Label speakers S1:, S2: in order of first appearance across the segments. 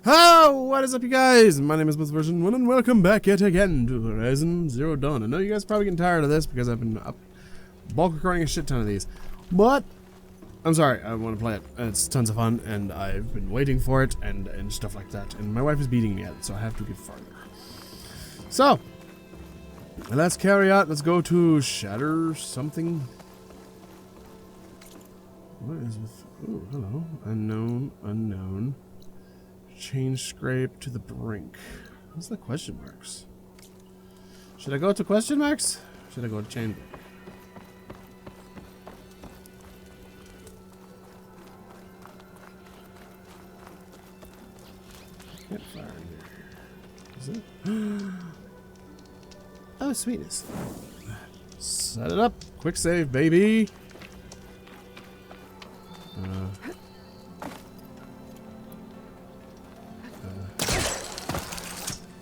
S1: Oh, what is up, you guys? My name is Version1, and welcome back yet again to Horizon Zero Dawn. I know you guys are probably getting tired of this because I've been up bulk recording a shit ton of these, but I'm sorry, I want to play it. It's tons of fun, and I've been waiting for it, and stuff like that. And my wife is beating me at it, so I have to get farther. So, let's carry on. Let's go to Shatter something. What is with... Oh, hello. Unknown. Chain scrape to the brink. What's the question marks? Should I go to question marks? Should I go to chain brink? Campfire in there. Is it? Oh, sweetness. Set it up. Quick save, baby.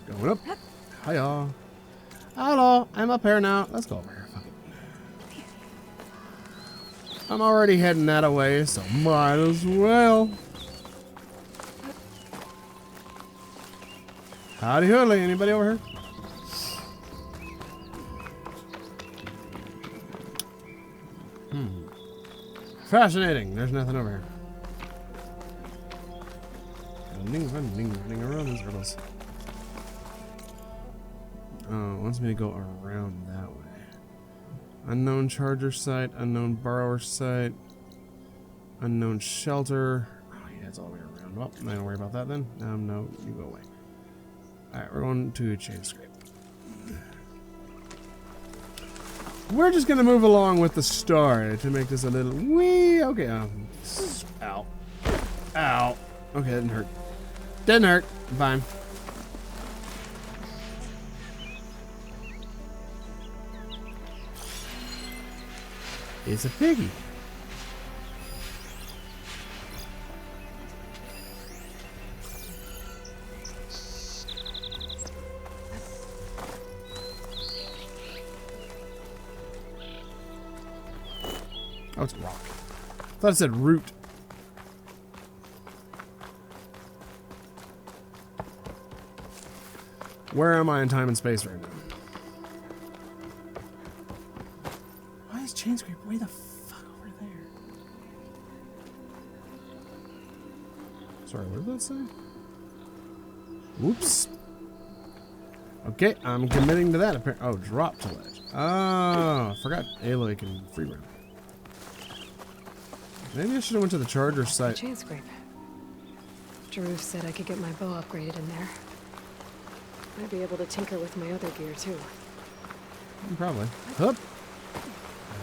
S1: Going up. Hiya. Hello. I'm up here now. Let's go over here. Fuck it. I'm already heading that away, so might as well. Howdy hoodly. Anybody over here? Fascinating. There's nothing over here. Running around these riddles. Oh, it wants me to go around that way. Unknown charger site, unknown borrower site, unknown shelter. Oh yeah, it's all the way around. Well, I'm not gonna worry about that then. No, you go away. Alright, we're going to chain scrape. We're just gonna move along with the story to make this a little wee. Okay, ow. Ow. Okay, that didn't hurt. Didn't hurt. Fine. It's a piggy. Oh, it's a rock. I thought it said root. Where am I in time and space right now? Why is chain scrape way the fuck over there? Sorry, what did that say? Whoops. Okay, I'm committing to that. Oh, drop to ledge. Oh, I forgot Aloy can free roam. Maybe I should have went to the charger site.
S2: Chain scrape. Drew said I could get my bow upgraded in there. I'd be able to tinker with my other gear too.
S1: Probably. Hup.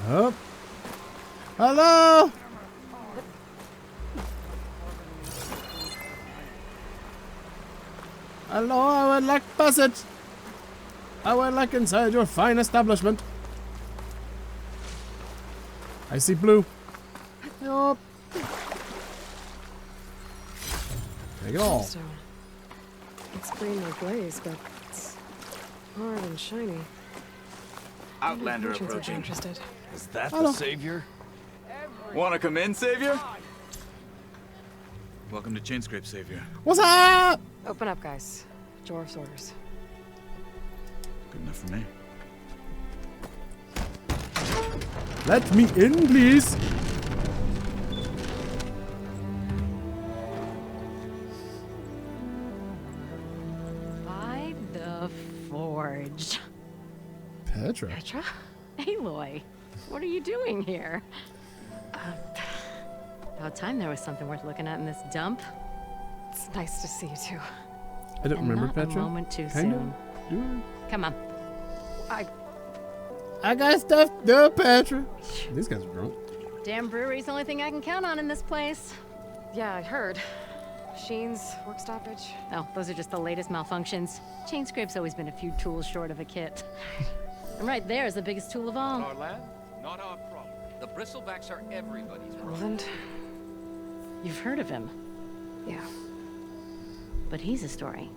S1: Hup. Hello. Hello. I would like passage. I would like inside your fine establishment. I see blue. Yup. Take it all.
S2: So, it's green like blaze, but it's hard and shiny.
S3: Outlander
S2: Merchants would be
S3: approaching.
S2: interested.
S3: Is that
S1: Hello.
S3: the savior? Wanna come in, savior? Welcome to Chainscrape, savior.
S1: What's up?
S2: Open up, guys. Dwarf's orders.
S3: Good enough for me.
S1: Let me in, please.
S4: By the forge.
S1: Petra.
S4: Petra? Aloy, what are you doing here? About time there was something worth looking at in this dump.
S2: It's nice to see you too.
S1: I don't
S4: And
S1: remember
S4: not
S1: Petra.
S4: a moment too
S1: Kinda.
S4: soon. Come on.
S1: I got stuff to do, Petra. These guys are drunk.
S4: Damn brewery's the only thing I can count on in this place.
S2: Yeah, I heard. Machines, work stoppage.
S4: Oh, those are just the latest malfunctions. Chain scrape's always been a few tools short of a kit. And right there is the biggest tool of all.
S5: Our land, not our problem. The bristlebacks are everybody's problem.
S2: Roland?
S4: You've heard of him,
S2: Yeah.
S4: but he's a story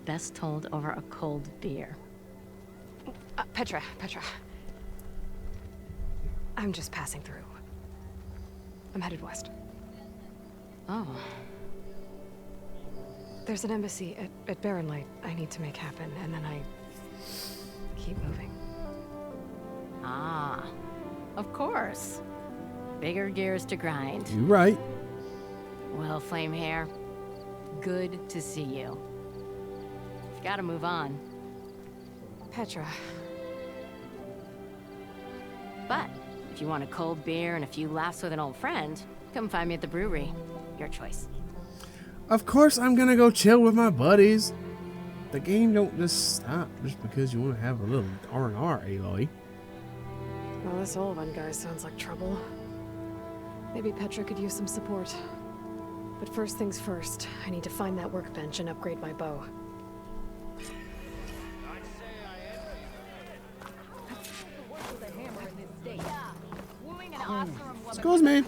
S4: best told over a cold beer.
S2: Petra. I'm just passing through. I'm headed west.
S4: Oh.
S2: There's an embassy at Barrenlight I need to make happen, and then I keep moving.
S4: Ah, of course. Bigger gears to grind.
S1: You're right.
S4: Well, Flamehair, good to see you. You've got to move on.
S2: Petra.
S4: But if you want a cold beer and a few laughs with an old friend, come find me at the brewery. Your choice.
S1: Of course I'm gonna go chill with my buddies. The game don't just stop just because you want to have a little R&R, Aloy.
S2: Well, this old one guy sounds like trouble. Maybe Petra could use some support. But first things first, I need to find that workbench and upgrade my bow.
S1: Excuse me.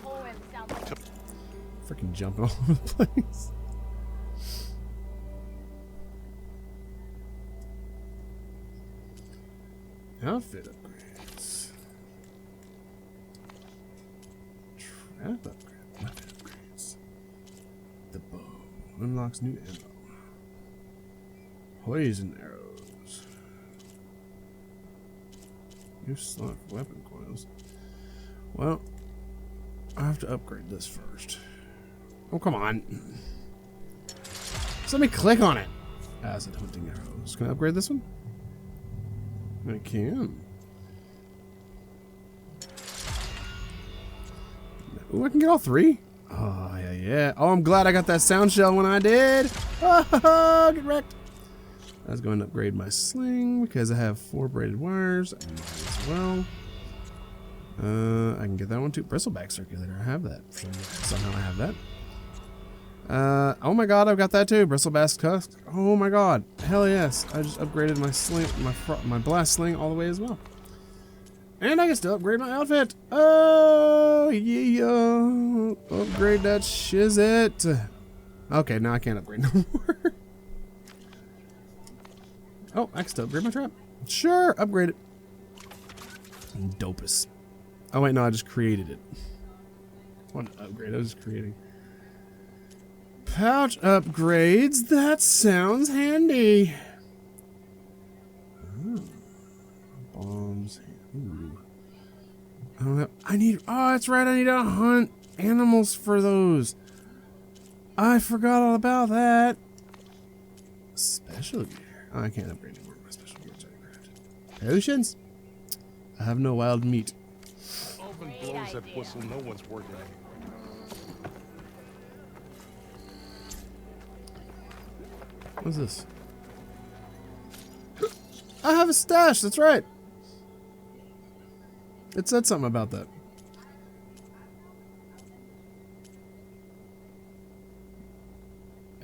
S1: Freaking jumping all over the place. Outfit upgrades. Trap upgrade. Weapon upgrades. The bow unlocks new ammo. Poison arrows. New slot for weapon coils. Well, I have to upgrade this first. Oh, come on. Just let me click on it. Acid hunting arrows. Can I upgrade this one? I can. Ooh, I can get all three? Oh, yeah, yeah. Oh, I'm glad I got that sound shell when I did. Oh, get wrecked. I was going to upgrade my sling because I have 4 braided wires. I might as well. I can get that one too. Bristleback circulator. I have that. Somehow I have that. Oh my god, I've got that too. Bristleback tusk. Oh my god. Hell yes. I just upgraded my sling, my blast sling all the way as well. And I can still upgrade my outfit. Oh yeah. Upgrade that shizit. Okay, now I can't upgrade no more. Oh, I can still upgrade my trap. Sure, upgrade it. Dopus. Oh wait, no, I just created it. What upgrade? I was just creating. Pouch upgrades. That sounds handy. Oh. Bombs. Ooh. I don't have. I need. Oh, that's right. I need to hunt animals for those. I forgot all about that. Special gear. Oh, I can't upgrade anymore. My special gear is already crafted. Potions. I have no wild meat.
S6: Oven blows that whistle. No one's working.
S1: What's this? I have a stash. That's right. It said something about that.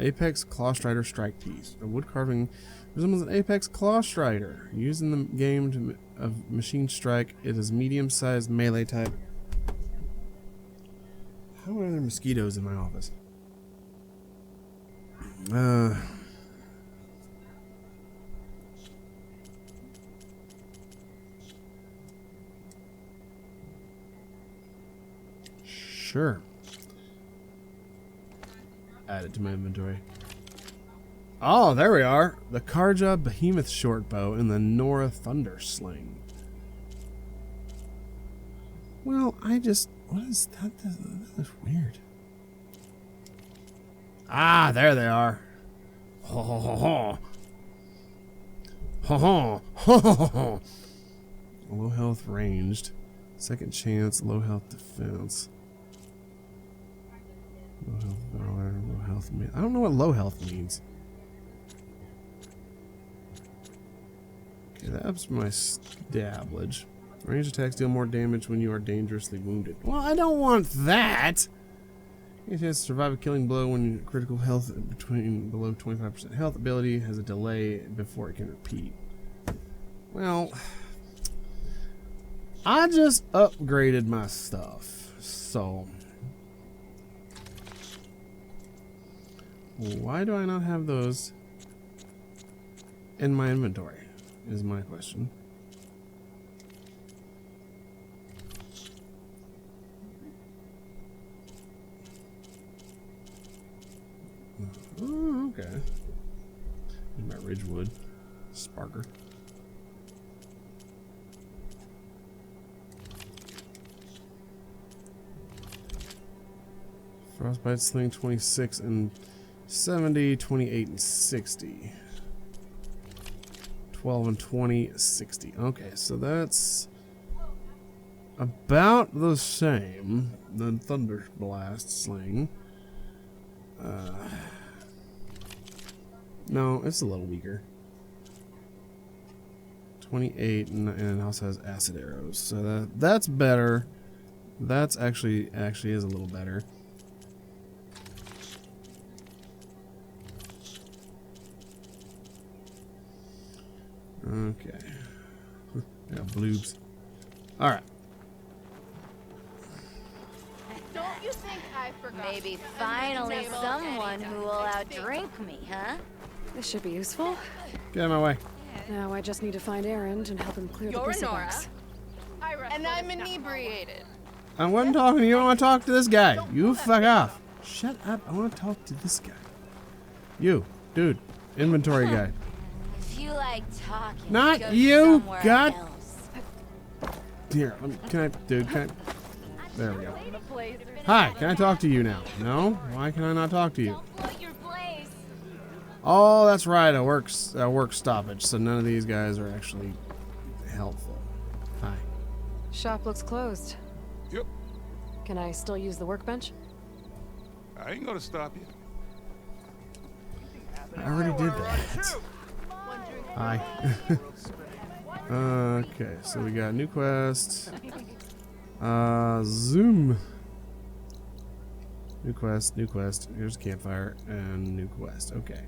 S1: Apex Claw Strider Strike Piece. A wood carving resembles an Apex Claw Strider. Used in the game of Machine Strike, it is medium-sized melee type. How are there mosquitoes in my office? Sure. Add it to my inventory. Oh, there we are. The Karja Behemoth Shortbow and the Nora Thunder Sling. Well, I just... What is that? That's weird. Ah, there they are. Ho ho ho ho. Ho ho ho ho ho. Low health ranged. Second chance, low health defense. Low health valor, low health. I don't know what low health means. Okay, that's my stablage. Range attacks deal more damage when you are dangerously wounded. Well, I don't want that. You have to survive a killing blow when your critical health between below 25% health. Ability has a delay before it can repeat. Well, I just upgraded my stuff, so why do I not have those in my inventory is my question. Oh, okay. My Ridgewood. Sparker. Frostbite Sling 26 and 70, 28 and 60. 12 and 20, 60. Okay, so that's about the same. The Thunder Blast Sling. No, it's a little weaker. 28 and it also has acid arrows. So that's better. That's actually is a little better. Okay. Yeah, bloobs. All right.
S7: Don't you think I forgot?
S8: Maybe finally someone who will outdrink me, huh?
S2: This should be useful.
S1: Get out of my way.
S2: Now I just need to find Erend and help him clear the
S7: You're
S2: bristlebucks.
S7: Nora. And I'm inebriated.
S1: I wasn't talking to you. I want to talk to this guy. You fuck off. Shut up. I want to talk to this guy. You, dude. Inventory guy.
S8: If you like talking,
S1: Not
S8: go
S1: you,
S8: somewhere
S1: God.
S8: else.
S1: Here, can I, dude, can I? There we go. Hi, can I talk to you now? No? Why can I not talk to you?
S8: Don't blow your blaze.
S1: Oh, that's right. A work stoppage. So none of these guys are actually helpful. Hi.
S2: Shop looks closed.
S6: Yep.
S2: Can I still use the workbench?
S6: I ain't gonna stop you.
S1: I already did that. Hi. Okay, so we got new quest. Zoom. New quest, new quest. Here's a campfire and new quest. Okay.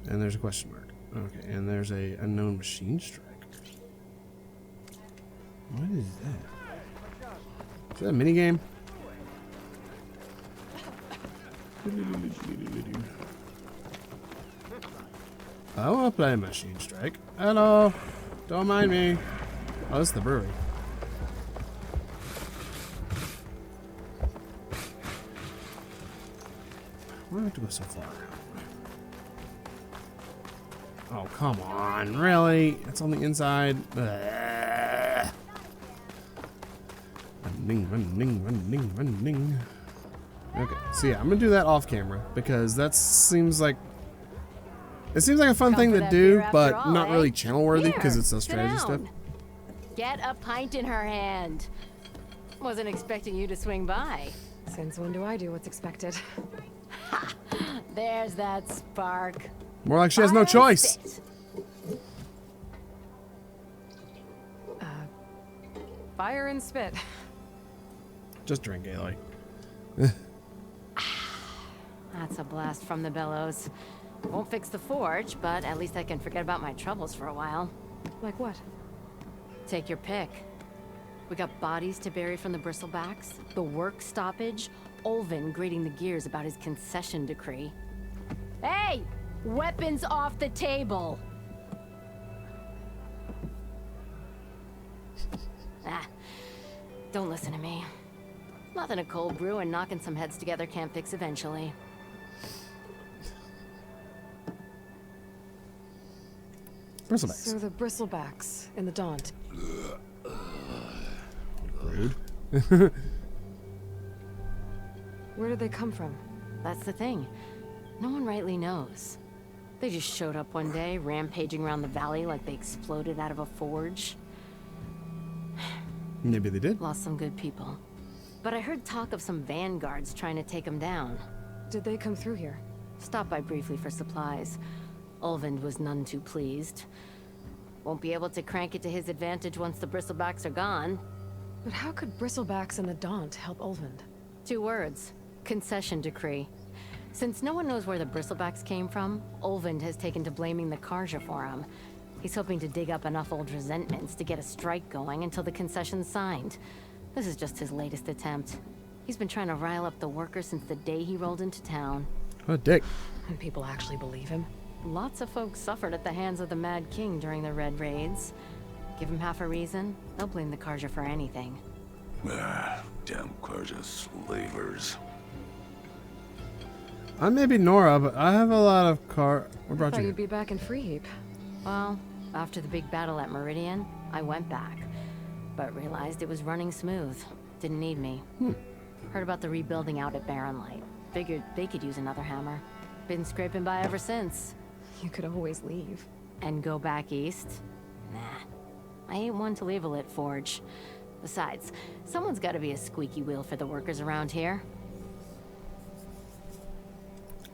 S1: And there's a question mark. Okay, and there's a unknown machine strike. What is that? Is that a minigame? I want to play Machine Strike. Hello. Don't mind me. Oh, this is the brewery. Why do I have to go so far? Oh, come on. Really? It's on the inside. Ugh. Running. Okay, so yeah, I'm gonna do that off camera because that seems like a fun thing to do, but not really channel worthy because it's so strategy stuff.
S4: Get a pint in her hand. Wasn't expecting you to swing by.
S2: Since when do I do what's expected?
S4: There's that spark.
S1: More like she has no choice.
S2: Fire and spit.
S1: Just drink, Aloy.
S4: That's a blast from the bellows. Won't fix the forge, but at least I can forget about my troubles for a while.
S2: Like what?
S4: Take your pick. We got bodies to bury from the bristlebacks, the work stoppage, Olvin grating the gears about his concession decree. Hey! Weapons off the table! Don't listen to me. Nothing a cold brew and knocking some heads together can't fix eventually.
S1: Bristlebacks.
S2: So the bristlebacks in the Daunt.
S1: Rude.
S2: Where did they come from?
S4: That's the thing. No one rightly knows. They just showed up one day, rampaging around the valley like they exploded out of a forge.
S1: Maybe they did.
S4: Lost some good people. But I heard talk of some vanguards trying to take them down.
S2: Did they come through here?
S4: Stopped by briefly for supplies. Olvind was none too pleased. Won't be able to crank it to his advantage once the bristlebacks are gone.
S2: But how could bristlebacks and the Daunt help Olvind?
S4: 2 words. Concession decree. Since no one knows where the bristlebacks came from, Olvind has taken to blaming the Karja for them. He's hoping to dig up enough old resentments to get a strike going until the concession's signed. This is just his latest attempt. He's been trying to rile up the workers since the day he rolled into town.
S1: What a dick.
S2: And people actually believe him?
S4: Lots of folks suffered at the hands of the Mad King during the Red Raids. Give him half a reason, they'll blame the Karja for anything.
S3: Damn Karja slavers.
S1: I may be Nora, but I have a lot of car. What
S2: I
S1: brought
S2: thought
S1: you?
S2: you'd be back in Freeheap.
S4: Well, after the big battle at Meridian, I went back, but realized it was running smooth. Didn't need me. Heard about the rebuilding out at Barren Light. Figured they could use another hammer. Been scraping by ever since.
S2: You could always leave.
S4: And go back east? Nah. I ain't one to leave a lit forge. Besides, someone's gotta be a squeaky wheel for the workers around here.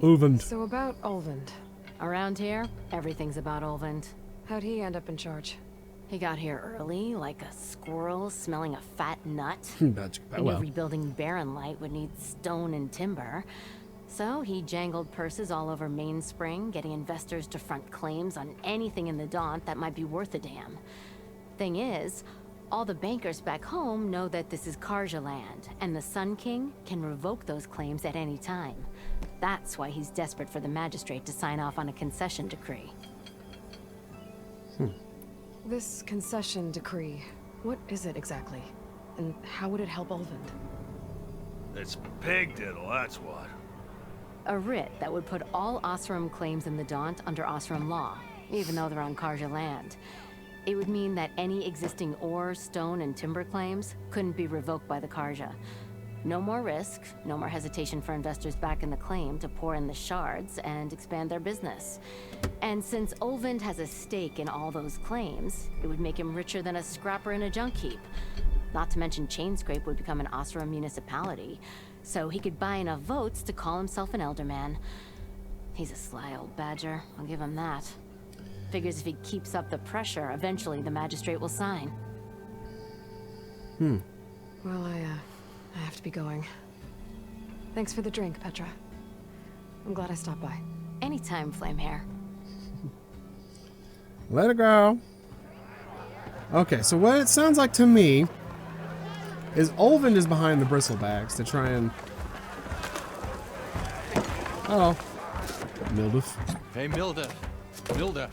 S1: Ulvund.
S2: So about Olvend.
S4: Around here, everything's about Olvend.
S2: How'd he end up in charge?
S4: He got here early, like a squirrel smelling a fat nut.
S1: That's
S4: He knew
S1: well.
S4: rebuilding Barren Light would need stone and timber. So he jangled purses all over Mainspring, getting investors to front claims on anything in the Daunt that might be worth a damn. Thing is, all the bankers back home know that this is Karja land, and the Sun King can revoke those claims at any time. That's why he's desperate for the magistrate to sign off on a concession decree.
S2: This concession decree, what is it exactly? And how would it help Olvend?
S6: It's pig diddle, that's what.
S4: A writ that would put all Osram claims in the Daunt under Osram law, even though they're on Karja land. It would mean that any existing ore, stone, and timber claims couldn't be revoked by the Karja. No more risk, no more hesitation for investors back in the claim to pour in the shards and expand their business. And since Olvend has a stake in all those claims, it would make him richer than a scrapper in a junk heap. Not to mention Chainscrape would become an Osram municipality, so he could buy enough votes to call himself an elderman. He's a sly old badger, I'll give him that. Figures if he keeps up the pressure, eventually the magistrate will sign.
S2: Well, I have to be going. Thanks for the drink, Petra. I'm glad I stopped by.
S4: Anytime, Flamehair.
S1: Let it go. Okay, so what it sounds like to me is Olvend is behind the bristlebags to try and... Oh. Milduf.
S9: Hey, Milda. Milda.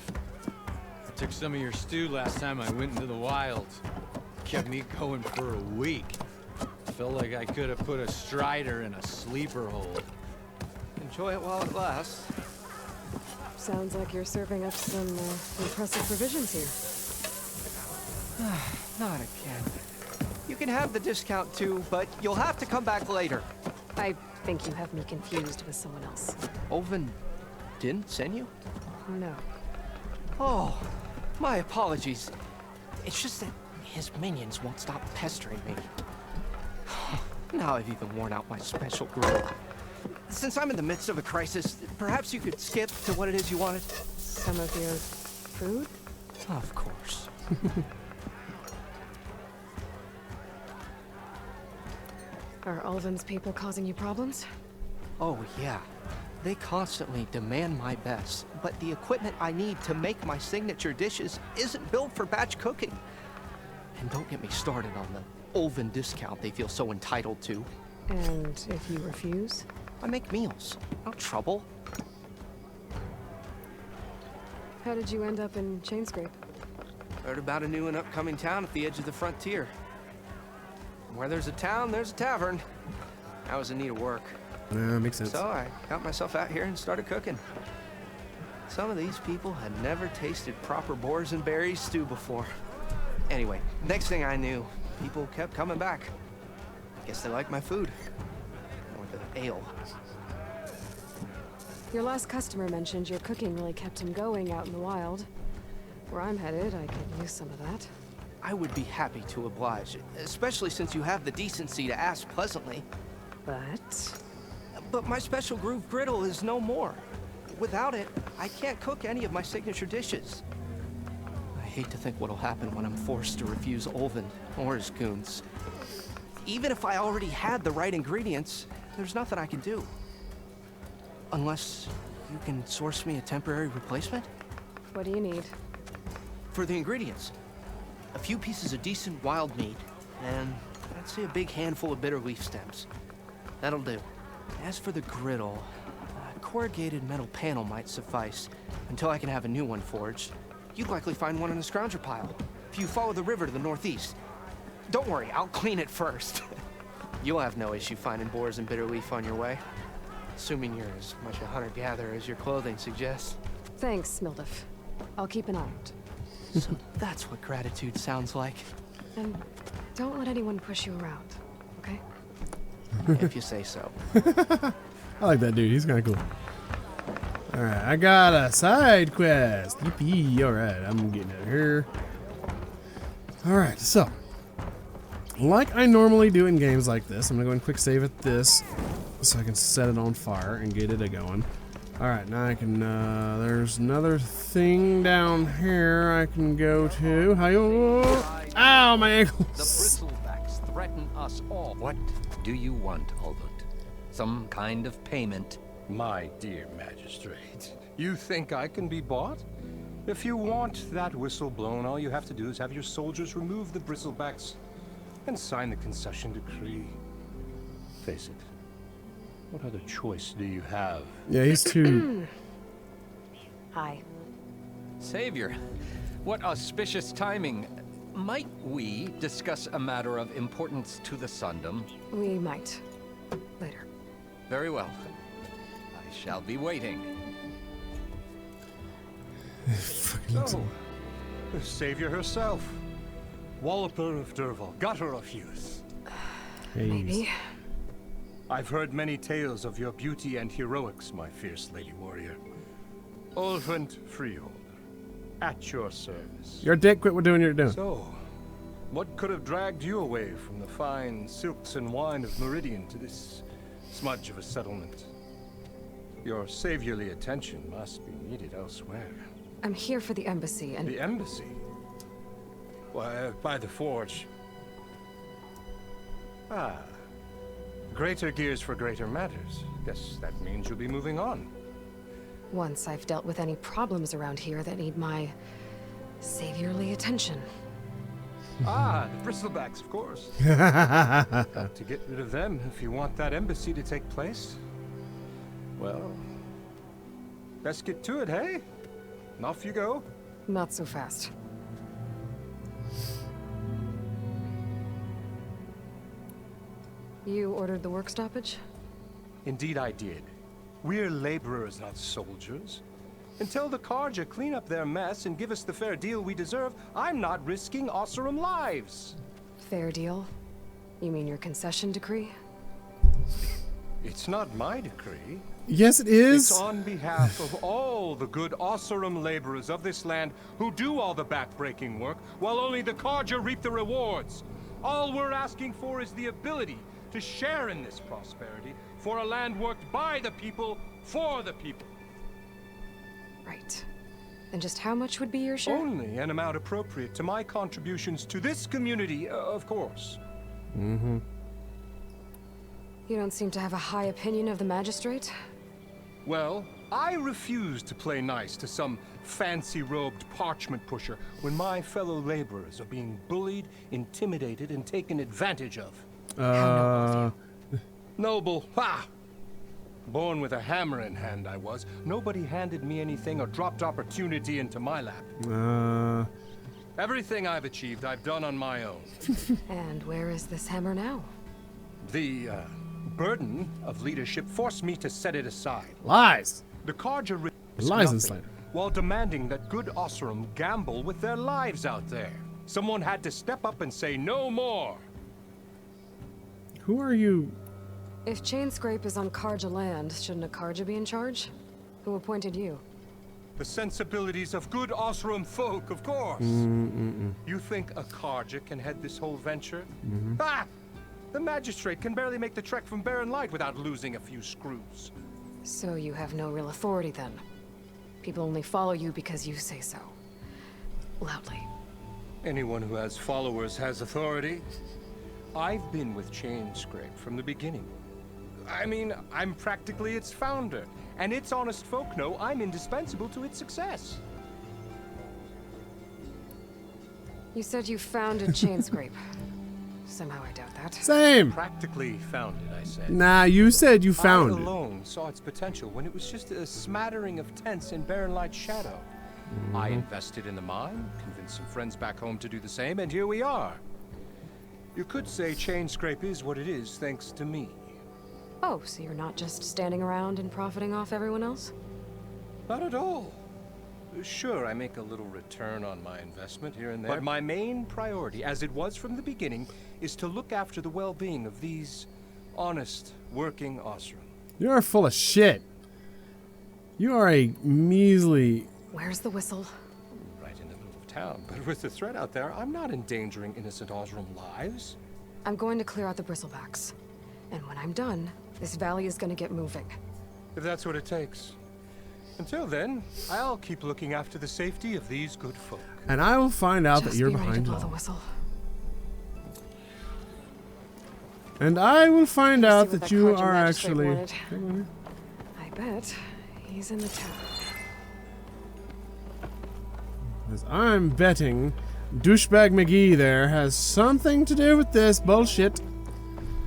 S9: I took some of your stew last time I went into the wilds. Kept me going for a week. Felt like I could have put a strider in a sleeper hole.
S5: Enjoy it while it lasts.
S2: Sounds like you're serving up some impressive provisions here.
S5: Not again. You can have the discount too, but you'll have to come back later.
S2: I think you have me confused with someone else.
S5: Olvend didn't send you?
S2: No.
S5: Oh, my apologies. It's just that his minions won't stop pestering me. Now I've even worn out my special grill. Since I'm in the midst of a crisis, perhaps you could skip to what it is you wanted?
S2: Some of your food?
S5: Of course.
S2: Are Olvend's people causing you problems?
S5: Oh, yeah. They constantly demand my best, but the equipment I need to make my signature dishes isn't built for batch cooking. And don't get me started on the Olvend discount they feel so entitled to.
S2: And if you refuse?
S5: I make meals, no trouble.
S2: How did you end up in Chainscrape?
S5: Heard about a new and upcoming town at the edge of the frontier. Where there's a town, there's a tavern. I was in need of work.
S1: Makes sense.
S5: So I got myself out here and started cooking. Some of these people had never tasted proper boars and berries stew before. Anyway, next thing I knew, people kept coming back. Guess they liked my food. Or the ale.
S2: Your last customer mentioned your cooking really kept him going out in the wild. Where I'm headed, I could use some of that.
S5: I would be happy to oblige, especially since you have the decency to ask pleasantly. But my special groove griddle is no more. Without it, I can't cook any of my signature dishes. I hate to think what'll happen when I'm forced to refuse Olvend or his goons. Even if I already had the right ingredients, there's nothing I can do. Unless you can source me a temporary replacement?
S2: What do you need?
S5: For the ingredients, a few pieces of decent wild meat, and I'd say a big handful of bitter leaf stems. That'll do. As for the griddle, a corrugated metal panel might suffice until I can have a new one forged. You'd likely find one in a scrounger pile if you follow the river to the northeast. Don't worry, I'll clean it first. You'll have no issue finding boars and bitter leaf on your way. Assuming you're as much a hunter-gatherer as your clothing suggests.
S2: Thanks, Mildef. I'll keep an eye out.
S5: So that's what gratitude sounds like.
S2: And don't let anyone push you around, okay?
S5: If you say so.
S1: I like that dude. He's kind of cool. Alright, I got a side quest. Yippee. Alright, I'm getting out of here. Alright, so. Like I normally do in games like this, I'm going to go ahead and quick save at this so I can set it on fire and get it a-going. Alright, now I can, there's another thing down here I can go to. Ow, my ankles!
S10: The bristlebacks threaten us all. What do you want, Ulvund? Some kind of payment?
S11: My dear magistrate, you think I can be bought? If you want that whistle blown, all you have to do is have your soldiers remove the bristlebacks and sign the concession decree. Face it. What other choice do you have?
S1: Yeah, he's too...
S2: Hi.
S10: Savior, what auspicious timing. Might we discuss a matter of importance to the Sundom?
S2: We might. Later.
S10: Very well. I shall be waiting.
S11: So, the savior herself. Walloper of Derval, gutter of youth.
S2: Maybe.
S11: I've heard many tales of your beauty and heroics, my fierce lady warrior. Ulvund Freeholder, at your service.
S1: You're a dick, quit what you're doing.
S11: So, what could have dragged you away from the fine silks and wine of Meridian to this smudge of a settlement? Your saviorly attention must be needed elsewhere.
S2: I'm here for the embassy and...
S11: The embassy? Why, by the forge. Ah. Greater gears for greater matters. Guess that means you'll be moving on.
S2: Once I've dealt with any problems around here that need my saviorly attention.
S11: Ah, the bristlebacks, of course. Got to get rid of them if you want that embassy to take place. Well, best get to it, hey? And off you go.
S2: Not so fast. You ordered the work stoppage?
S11: Indeed I did. We're laborers, not soldiers. Until the Karja clean up their mess and give us the fair deal we deserve, I'm not risking Osseram lives.
S2: Fair deal? You mean your concession decree?
S11: It's not my decree.
S1: Yes, it is.
S11: It's on behalf of all the good Osseram laborers of this land who do all the backbreaking work, while only the Karja reap the rewards. All we're asking for is the ability to share in this prosperity for a land worked by the people, for the people.
S2: Right. And just how much would be your share?
S11: Only an amount appropriate to my contributions to this community, of course.
S1: Mm-hmm.
S2: You don't seem to have a high opinion of the magistrate?
S11: Well, I refuse to play nice to some fancy-robed parchment pusher when my fellow laborers are being bullied, intimidated, and taken advantage of. Noble, ha! Born with a hammer in hand, I was. Nobody handed me anything or dropped opportunity into my lap. Everything I've achieved, I've done on my own.
S2: And where is this hammer now?
S11: The, burden of leadership forced me to set it aside.
S1: Lies.
S11: The Karja
S1: Lies and slander.
S11: while demanding that good Osseram gamble with their lives out there. Someone had to step up and say no more.
S1: Who are you?
S2: If Chainscrape is on Karja land, shouldn't a Karja be in charge? Who appointed you?
S11: The sensibilities of good Osseram folk, of course. You think a Karja can head this whole venture? Ha! The magistrate can barely make the trek from Barren Light without losing a few screws.
S2: So you have no real authority then? People only follow you because you say so. Loudly.
S11: Anyone who has followers has authority. I've been with Chainscrape from the beginning. I mean, I'm practically its founder, and its honest folk know I'm indispensable to its success.
S2: You said you founded Chainscrape. Somehow I doubt that.
S1: Same.
S11: Practically founded, I said.
S1: Nah, you said you found
S11: I
S1: it.
S11: alone saw its potential when it was just a smattering of tents in Barren Light's shadow. I invested in the mine, convinced some friends back home to do the same, and here we are. You could say Chainscrape is what it is thanks to me.
S2: Oh, so you're not just standing around and profiting off everyone else?
S11: Not at all. Sure, I make a little return on my investment here and there, but my main priority, as it was from the beginning, is to look after the well-being of these honest, working Osram.
S1: You're full of shit. You are a measly...
S2: Where's the whistle?
S11: Right in the middle of town, but with the threat out there, I'm not endangering innocent Osram lives.
S2: I'm going to clear out the bristlebacks. And when I'm done, this valley is going to get moving.
S11: If that's what it takes. Until then, I'll keep looking after the safety of these good folk.
S1: And I will find out
S2: Just
S1: that you're
S2: be ready
S1: behind
S2: to
S1: it
S2: blow the
S1: all.
S2: whistle.
S1: And I will find out
S2: See what
S1: that
S2: that
S1: you
S2: Carja
S1: are
S2: magistrate
S1: actually...
S2: wanted. I bet he's in the town.
S1: Because I'm betting douchebag McGee there has something to do with this bullshit.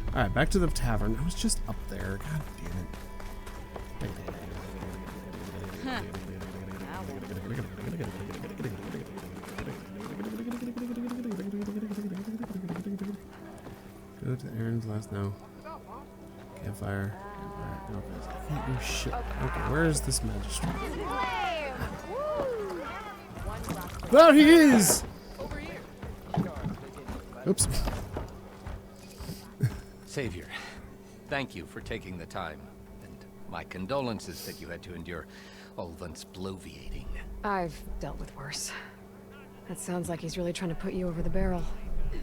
S1: Alright, back to the tavern. I was just up there. God damn it. Go to Aaron's last now. Campfire. Alright, no, I can't do shit. Okay, where is this magistrate? There he is! Oops.
S10: Savior, thank you for taking the time. And my condolences that you had to endure Ulvund's bloviating.
S2: I've dealt with worse. That sounds like he's really trying to put you over the barrel.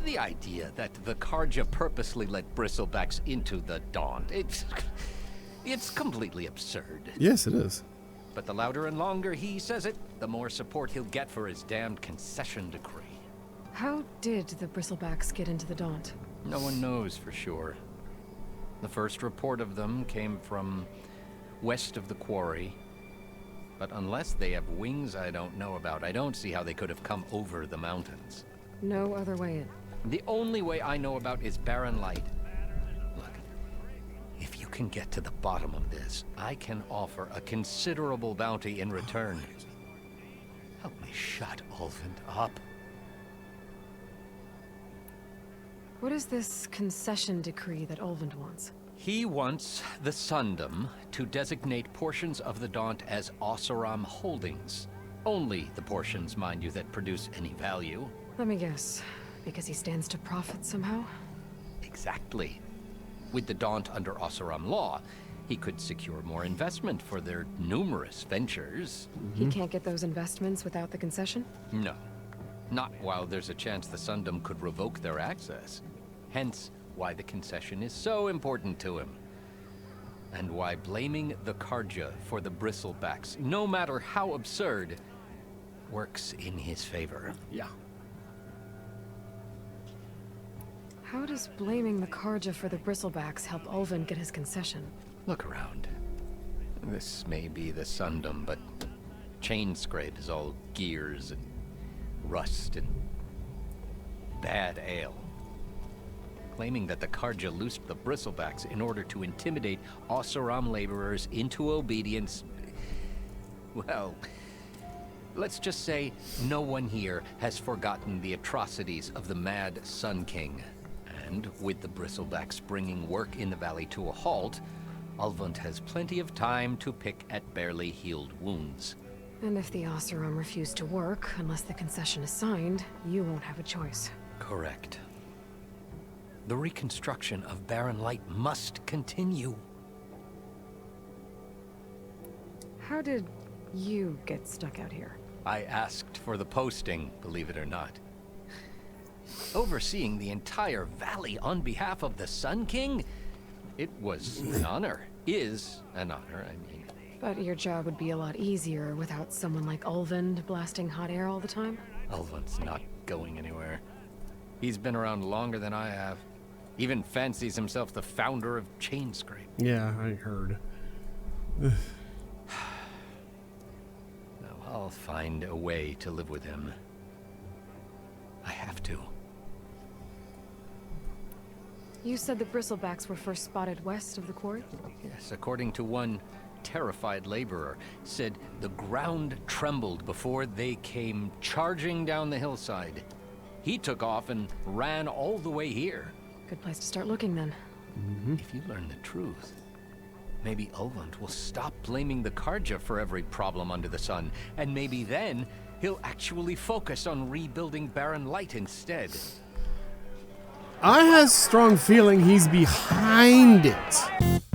S10: The idea that the Carja purposely let bristlebacks into the Daunt, it's completely absurd.
S1: Yes, it is.
S10: But the louder and longer he says it, the more support he'll get for his damned concession decree.
S2: How did the bristlebacks get into the Daunt?
S10: No one knows for sure. The first report of them came from west of the quarry. But unless they have wings I don't know about, I don't see how they could have come over the mountains.
S2: No other way in.
S10: The only way I know about is barren light. Look, if you can get to the bottom of this, I can offer a considerable bounty in return. Help me shut Ulvund up.
S2: What is this concession decree that Ulvund wants?
S10: He wants the Sundom to designate portions of the Daunt as Oseram holdings. Only the portions, mind you, that produce any value.
S2: Let me guess. Because he stands to profit somehow?
S10: Exactly. With the Daunt under Oseram law, he could secure more investment for their numerous ventures.
S2: He can't get those investments without the concession?
S10: No. Not while there's a chance the Sundom could revoke their access. Hence, why the concession is so important to him. And why blaming the Carja for the bristlebacks, no matter how absurd, works in his favor.
S1: Yeah.
S2: How does blaming the Carja for the bristlebacks help Ulvund get his concession?
S10: Look around. This may be the Sundom, but Chainscrape is all gears and rust and bad ale. Claiming that the Carja loosed the bristlebacks in order to intimidate Oseram laborers into obedience. Well, let's just say no one here has forgotten the atrocities of the Mad Sun King. And with the bristlebacks bringing work in the valley to a halt, Ulvund has plenty of time to pick at barely healed wounds.
S2: And if the Oseram refuse to work, unless the concession is signed, you won't have a choice.
S10: Correct. The reconstruction of Barren Light must continue.
S2: How did you get stuck out here?
S10: I asked for the posting, believe it or not. Overseeing the entire valley on behalf of the Sun King? It was an honor. Is an honor, I mean.
S2: But your job would be a lot easier without someone like Ulvund blasting hot air all the time?
S10: Ulvund's not going anywhere. He's been around longer than I have. Even fancies himself the founder of Chainscrape.
S1: Yeah, I heard.
S10: No, I'll find a way to live with him. I have to.
S2: You said the bristlebacks were first spotted west of the quarry?
S10: Yes, according to one terrified laborer, said the ground trembled before they came charging down the hillside. He took off and ran all the way here.
S2: Good place to start looking then.
S10: If you learn the truth, Maybe Olund will stop blaming the Karja for every problem under the sun, and maybe then he'll actually focus on rebuilding Barren Light instead.
S1: I have a strong feeling he's behind it.